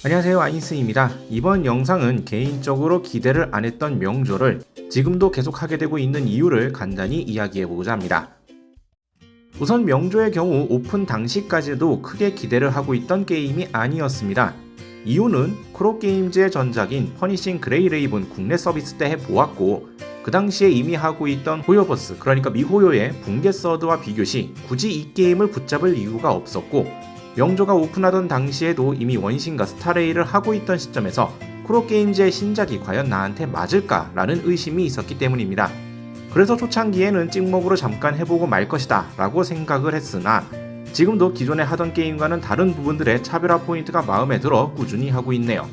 안녕하세요, 아인스입니다. 이번 영상은 개인적으로 기대를 안 했던 명조를 지금도 계속 하게 되고 있는 이유를 간단히 이야기해보고자 합니다. 우선 명조의 경우 오픈 당시까지도 크게 기대를 하고 있던 게임이 아니었습니다. 이유는 크로게임즈의 전작인 퍼니싱 그레이 레이븐 국내 서비스 때 해보았고, 그 당시에 이미 하고 있던 호요버스, 그러니까 미호요의 붕괴 서드와 비교시 굳이 이 게임을 붙잡을 이유가 없었고, 명조가 오픈하던 당시에도 이미 원신과 스타레이를 하고 있던 시점에서 크로게임즈의 신작이 과연 나한테 맞을까라는 의심이 있었기 때문입니다. 그래서 초창기에는 찍먹으로 잠깐 해보고 말 것이다 라고 생각을 했으나, 지금도 기존에 하던 게임과는 다른 부분들의 차별화 포인트가 마음에 들어 꾸준히 하고 있네요.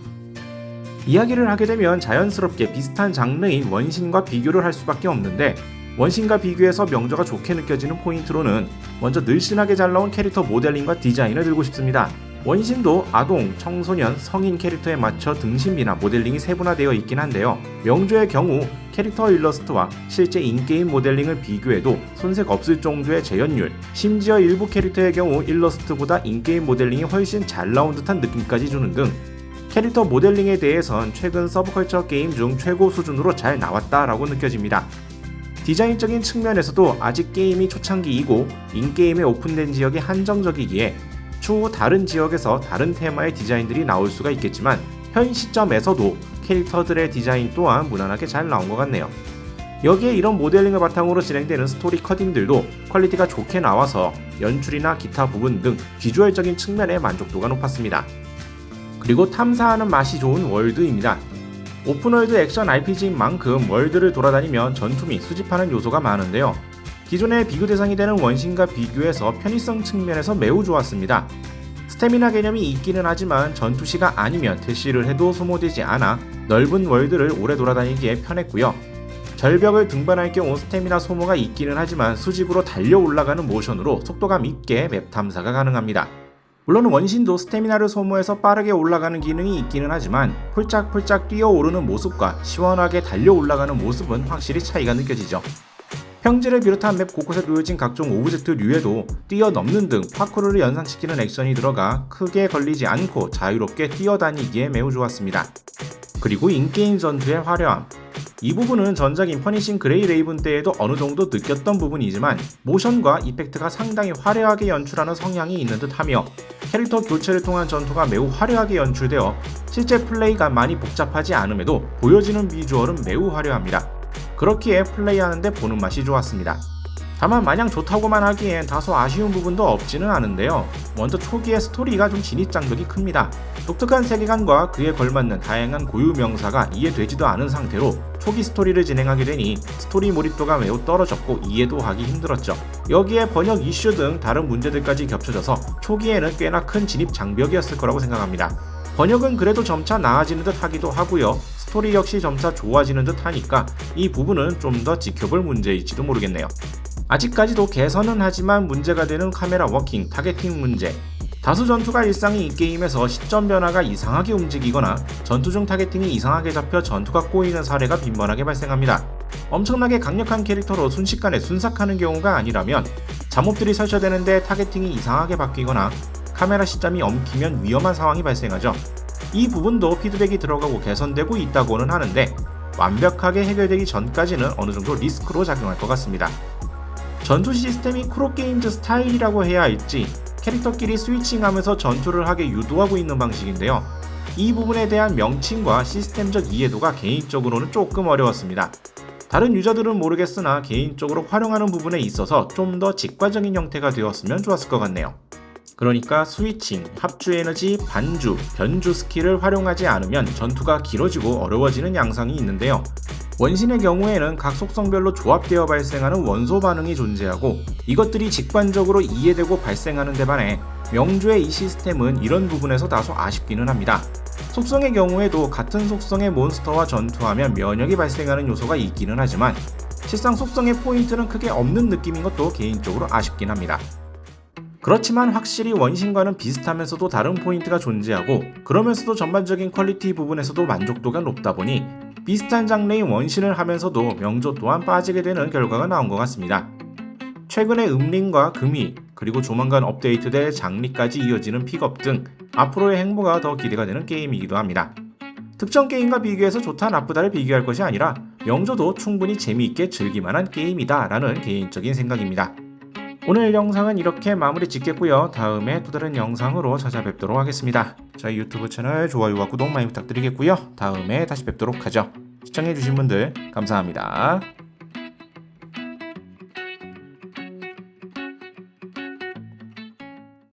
이야기를 하게 되면 자연스럽게 비슷한 장르인 원신과 비교를 할 수밖에 없는데, 원신과 비교해서 명조가 좋게 느껴지는 포인트로는 먼저 늘씬하게 잘 나온 캐릭터 모델링과 디자인을 들고 싶습니다. 원신도 아동, 청소년, 성인 캐릭터에 맞춰 등신비나 모델링이 세분화되어 있긴 한데요, 명조의 경우 캐릭터 일러스트와 실제 인게임 모델링을 비교해도 손색 없을 정도의 재현율, 심지어 일부 캐릭터의 경우 일러스트보다 인게임 모델링이 훨씬 잘 나온 듯한 느낌까지 주는 등 캐릭터 모델링에 대해선 최근 서브컬처 게임 중 최고 수준으로 잘 나왔다라고 느껴집니다. 디자인적인 측면에서도 아직 게임이 초창기이고 인게임에 오픈된 지역이 한정적이기에 추후 다른 지역에서 다른 테마의 디자인들이 나올 수가 있겠지만, 현 시점에서도 캐릭터들의 디자인 또한 무난하게 잘 나온 것 같네요. 여기에 이런 모델링을 바탕으로 진행되는 스토리 컷인들도 퀄리티가 좋게 나와서 연출이나 기타 부분 등 비주얼적인 측면의 만족도가 높았습니다. 그리고 탐사하는 맛이 좋은 월드입니다. 오픈월드 액션 RPG인 만큼 월드를 돌아다니면 전투 및 수집하는 요소가 많은데요, 기존의 비교 대상이 되는 원신과 비교해서 편의성 측면에서 매우 좋았습니다. 스태미나 개념이 있기는 하지만 전투시가 아니면 대시를 해도 소모되지 않아 넓은 월드를 오래 돌아다니기에 편했고요. 절벽을 등반할 경우 스태미나 소모가 있기는 하지만 수직으로 달려 올라가는 모션으로 속도감 있게 맵 탐사가 가능합니다. 물론 원신도 스태미나를 소모해서 빠르게 올라가는 기능이 있기는 하지만 폴짝폴짝 뛰어오르는 모습과 시원하게 달려 올라가는 모습은 확실히 차이가 느껴지죠. 평지를 비롯한 맵 곳곳에 놓여진 각종 오브젝트류에도 뛰어넘는 등 파쿠르를 연상시키는 액션이 들어가 크게 걸리지 않고 자유롭게 뛰어다니기에 매우 좋았습니다. 그리고 인게임 전투의 화려함, 이 부분은 전작인 퍼니싱 그레이 레이븐 때에도 어느 정도 느꼈던 부분이지만 모션과 이펙트가 상당히 화려하게 연출하는 성향이 있는 듯하며, 캐릭터 교체를 통한 전투가 매우 화려하게 연출되어 실제 플레이가 많이 복잡하지 않음에도 보여지는 비주얼은 매우 화려합니다. 그렇기에 플레이하는데 보는 맛이 좋았습니다. 다만 마냥 좋다고만 하기엔 다소 아쉬운 부분도 없지는 않은데요, 먼저 초기의 스토리가 좀 진입장벽이 큽니다. 독특한 세계관과 그에 걸맞는 다양한 고유 명사가 이해되지도 않은 상태로 초기 스토리를 진행하게 되니 스토리 몰입도가 매우 떨어졌고 이해도 하기 힘들었죠. 여기에 번역 이슈 등 다른 문제들까지 겹쳐져서 초기에는 꽤나 큰 진입 장벽이었을 거라고 생각합니다. 번역은 그래도 점차 나아지는 듯 하기도 하고요, 스토리 역시 점차 좋아지는 듯 하니까 이 부분은 좀 더 지켜볼 문제일지도 모르겠네요. 아직까지도 개선은 하지만 문제가 되는 카메라 워킹, 타겟팅 문제, 다수 전투가 일상인 이 게임에서 시점 변화가 이상하게 움직이거나 전투 중 타겟팅이 이상하게 잡혀 전투가 꼬이는 사례가 빈번하게 발생합니다. 엄청나게 강력한 캐릭터로 순식간에 순삭하는 경우가 아니라면 잠옷들이 설치되는데 타겟팅이 이상하게 바뀌거나 카메라 시점이 엉키면 위험한 상황이 발생하죠. 이 부분도 피드백이 들어가고 개선되고 있다고는 하는데, 완벽하게 해결되기 전까지는 어느 정도 리스크로 작용할 것 같습니다. 전투 시스템이 크로게임즈 스타일이라고 해야 할지 캐릭터끼리 스위칭하면서 전투를 하게 유도하고 있는 방식인데요, 이 부분에 대한 명칭과 시스템적 이해도가 개인적으로는 조금 어려웠습니다. 다른 유저들은 모르겠으나 개인적으로 활용하는 부분에 있어서 좀 더 직관적인 형태가 되었으면 좋았을 것 같네요. 그러니까 스위칭, 합주 에너지, 반주, 변주 스킬을 활용하지 않으면 전투가 길어지고 어려워지는 양상이 있는데요, 원신의 경우에는 각 속성별로 조합되어 발생하는 원소 반응이 존재하고 이것들이 직관적으로 이해되고 발생하는 데 반해 명조의 이 시스템은 이런 부분에서 다소 아쉽기는 합니다. 속성의 경우에도 같은 속성의 몬스터와 전투하면 면역이 발생하는 요소가 있기는 하지만 실상 속성의 포인트는 크게 없는 느낌인 것도 개인적으로 아쉽긴 합니다. 그렇지만 확실히 원신과는 비슷하면서도 다른 포인트가 존재하고 그러면서도 전반적인 퀄리티 부분에서도 만족도가 높다 보니 비슷한 장르의 원신을 하면서도 명조 또한 빠지게 되는 결과가 나온 것 같습니다. 최근의 음림과 금이, 그리고 조만간 업데이트될 장리까지 이어지는 픽업 등 앞으로의 행보가 더 기대가 되는 게임이기도 합니다. 특정 게임과 비교해서 좋다 나쁘다를 비교할 것이 아니라 명조도 충분히 재미있게 즐길만한 게임이다 라는 개인적인 생각입니다. 오늘 영상은 이렇게 마무리 짓겠고요. 다음에 또 다른 영상으로 찾아뵙도록 하겠습니다. 저희 유튜브 채널 좋아요와 구독 많이 부탁드리겠고요. 다음에 다시 뵙도록 하죠. 시청해주신 분들 감사합니다.